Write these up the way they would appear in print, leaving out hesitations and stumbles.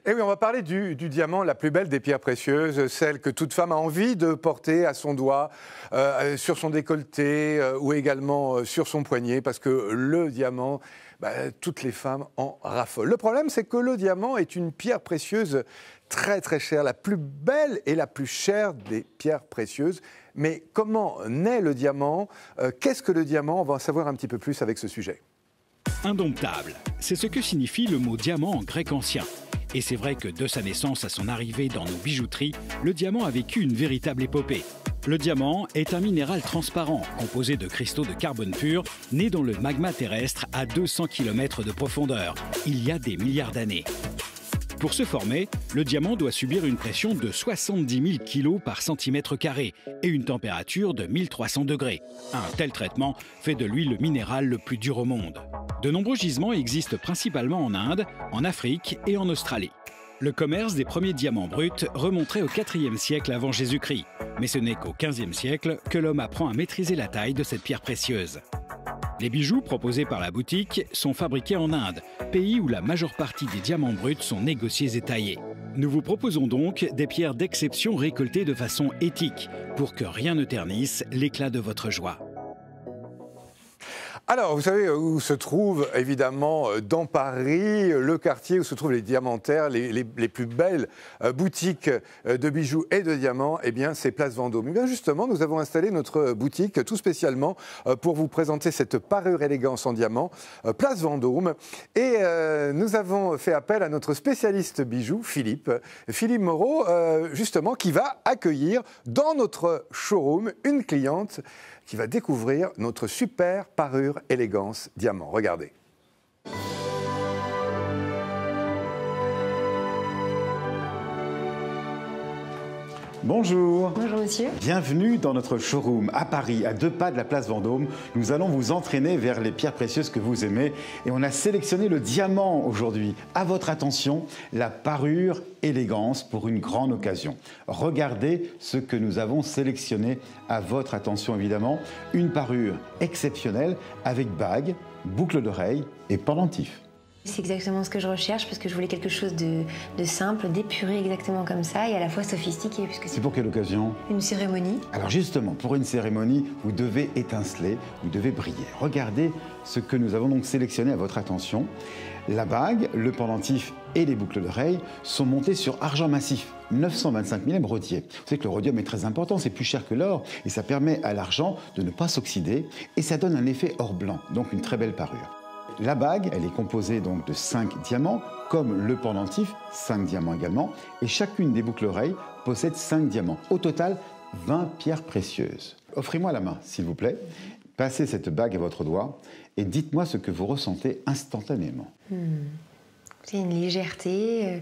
Et oui, on va parler du diamant, la plus belle des pierres précieuses, celle que toute femme a envie de porter à son doigt, sur son décolleté ou également sur son poignet, parce que le diamant, toutes les femmes en raffolent. Le problème, c'est que le diamant est une pierre précieuse très très chère, la plus belle et la plus chère des pierres précieuses. Mais comment naît le diamant? Qu'est-ce que le diamant? On va en savoir un petit peu plus avec ce sujet. Indomptable, c'est ce que signifie le mot diamant en grec ancien. Et c'est vrai que de sa naissance à son arrivée dans nos bijouteries, le diamant a vécu une véritable épopée. Le diamant est un minéral transparent, composé de cristaux de carbone pur, né dans le magma terrestre à 200 km de profondeur, il y a des milliards d'années. Pour se former, le diamant doit subir une pression de 70 000 kg par centimètre carré et une température de 1300 degrés. Un tel traitement fait de lui le minéral le plus dur au monde. De nombreux gisements existent principalement en Inde, en Afrique et en Australie. Le commerce des premiers diamants bruts remonterait au IVe siècle avant Jésus-Christ. Mais ce n'est qu'au XVe siècle que l'homme apprend à maîtriser la taille de cette pierre précieuse. Les bijoux proposés par la boutique sont fabriqués en Inde, pays où la majeure partie des diamants bruts sont négociés et taillés. Nous vous proposons donc des pierres d'exception récoltées de façon éthique, pour que rien ne ternisse l'éclat de votre joie. Alors, vous savez où se trouve, évidemment, dans Paris, le quartier où se trouvent les diamantaires, les plus belles boutiques de bijoux et de diamants, eh bien, c'est Place Vendôme. Et bien, justement, nous avons installé notre boutique tout spécialement pour vous présenter cette parure élégance en diamant, Place Vendôme. Et nous avons fait appel à notre spécialiste bijoux, Philippe Moreau, justement, qui va accueillir dans notre showroom une cliente qui va découvrir notre super parure élégance diamant. Regardez. Bonjour. Bonjour monsieur. Bienvenue dans notre showroom à Paris, à 2 pas de la place Vendôme. Nous allons vous entraîner vers les pierres précieuses que vous aimez. Et on a sélectionné le diamant aujourd'hui. À votre attention, la parure élégance pour une grande occasion. Regardez ce que nous avons sélectionné à votre attention évidemment. Une parure exceptionnelle avec bague, boucle d'oreille et pendentif. C'est exactement ce que je recherche parce que je voulais quelque chose de simple, d'épuré exactement comme ça et à la fois sophistiqué. C'est pour quelle occasion? Une cérémonie. Alors justement, pour une cérémonie, vous devez étinceler, vous devez briller. Regardez ce que nous avons donc sélectionné à votre attention. La bague, le pendentif et les boucles d'oreilles sont montés sur argent massif, 925 mm rhodier. Vous savez que le rhodium est très important, c'est plus cher que l'or et ça permet à l'argent de ne pas s'oxyder et ça donne un effet or blanc, donc une très belle parure. La bague, elle est composée donc de 5 diamants, comme le pendentif, 5 diamants également, et chacune des boucles d'oreilles possède 5 diamants. Au total, 20 pierres précieuses. Offrez-moi la main, s'il vous plaît. Passez cette bague à votre doigt et dites-moi ce que vous ressentez instantanément. C'est une légèreté.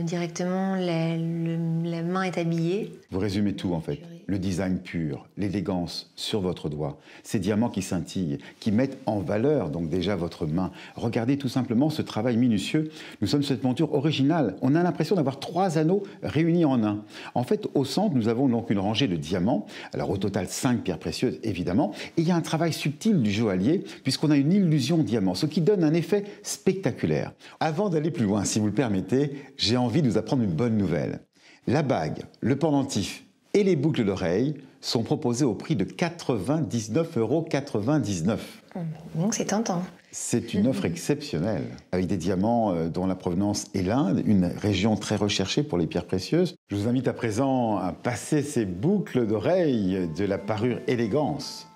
Directement, la main est habillée. Vous résumez tout en fait. Le design pur, l'élégance sur votre doigt, ces diamants qui scintillent, qui mettent en valeur donc déjà votre main. Regardez tout simplement ce travail minutieux. Nous sommes sur cette monture originale. On a l'impression d'avoir 3 anneaux réunis en un. En fait, au centre, nous avons donc une rangée de diamants. Alors au total, 5 pierres précieuses évidemment. Et il y a un travail subtil du joaillier puisqu'on a une illusion diamant, ce qui donne un effet spectaculaire. Avant d'aller plus loin, si vous le permettez, j'ai envie de vous apprendre une bonne nouvelle. La bague, le pendentif et les boucles d'oreilles sont proposées au prix de 99,99 €. Donc c'est tentant. C'est une offre exceptionnelle, avec des diamants dont la provenance est l'Inde, une région très recherchée pour les pierres précieuses. Je vous invite à présent à passer ces boucles d'oreilles de la parure élégance.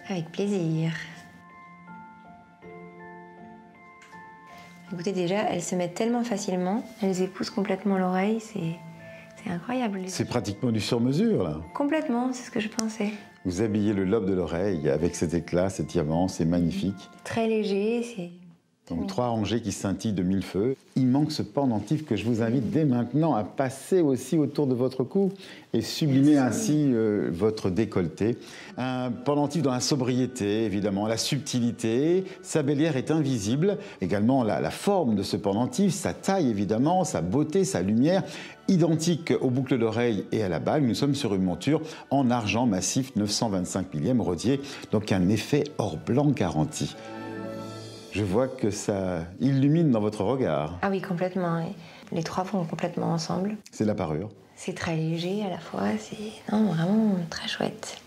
Avec plaisir. Écoutez, déjà, elles se mettent tellement facilement, elles épousent complètement l'oreille, c'est incroyable. C'est pratiquement du sur-mesure, là. Complètement, c'est ce que je pensais. Vous habillez le lobe de l'oreille avec cet éclat, ces diamants, c'est magnifique. Très léger, c'est... Donc 3 rangées qui scintillent de 1000 feux. Il manque ce pendentif que je vous invite dès maintenant à passer aussi autour de votre cou et sublimer ainsi votre décolleté. Un pendentif dans la sobriété, évidemment, la subtilité. Sa bélière est invisible. Également la forme de ce pendentif, sa taille évidemment, sa beauté, sa lumière. Identique aux boucles d'oreilles et à la bague, nous sommes sur une monture en argent massif 925 mm rhodier, donc un effet or blanc garanti. Je vois que ça illumine dans votre regard. Ah oui, complètement. Oui. Les trois vont complètement ensemble. C'est la parure. C'est très léger à la fois, c'est vraiment très chouette.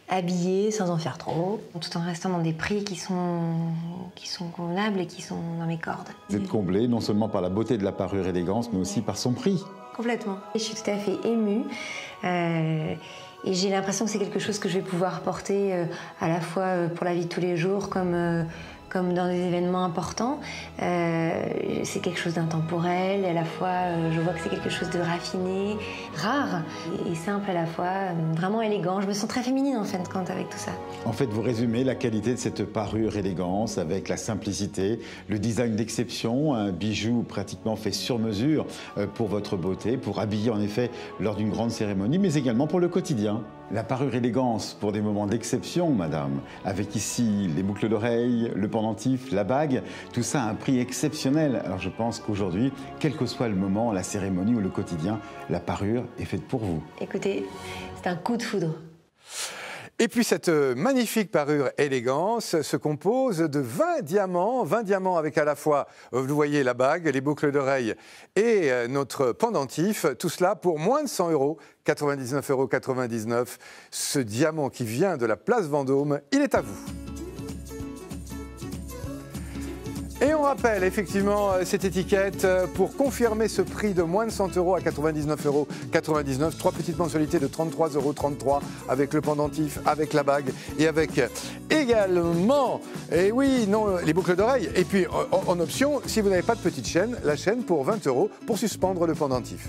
Habillé sans en faire trop, tout en restant dans des prix qui sont convenables et qui sont dans mes cordes. Vous êtes comblé non seulement par la beauté de la parure élégance, mais aussi par son prix. Complètement. Je suis tout à fait émue. Et j'ai l'impression que c'est quelque chose que je vais pouvoir porter à la fois pour la vie de tous les jours comme dans des événements importants. C'est quelque chose d'intemporel et à la fois je vois que c'est quelque chose de raffiné, rare et simple à la fois, vraiment élégant. Je me sens très féminine en fin de compte avec tout ça. En fait, vous résumez la qualité de cette parure élégance avec la simplicité, le design d'exception, un bijou pratiquement fait sur mesure pour votre beauté, pour habiller en effet lors d'une grande cérémonie, mais également pour le quotidien. La parure élégance pour des moments d'exception, madame, avec ici les boucles d'oreilles, le pendentif, la bague, tout ça a un prix exceptionnel. Alors je pense qu'aujourd'hui, quel que soit le moment, la cérémonie ou le quotidien, la parure est faite pour vous. Écoutez, c'est un coup de foudre. Et puis cette magnifique parure élégance se compose de 20 diamants avec à la fois, vous voyez, la bague, les boucles d'oreilles et notre pendentif, tout cela pour moins de 100 €, 99,99 €. Ce diamant qui vient de la place Vendôme, il est à vous. Et on rappelle effectivement cette étiquette pour confirmer ce prix de moins de 100 € à 99,99 €. 3 petites mensualités de 33,33 € avec le pendentif, avec la bague et avec également, et oui, non, les boucles d'oreilles. Et puis en option, si vous n'avez pas de petite chaîne, la chaîne pour 20 € pour suspendre le pendentif.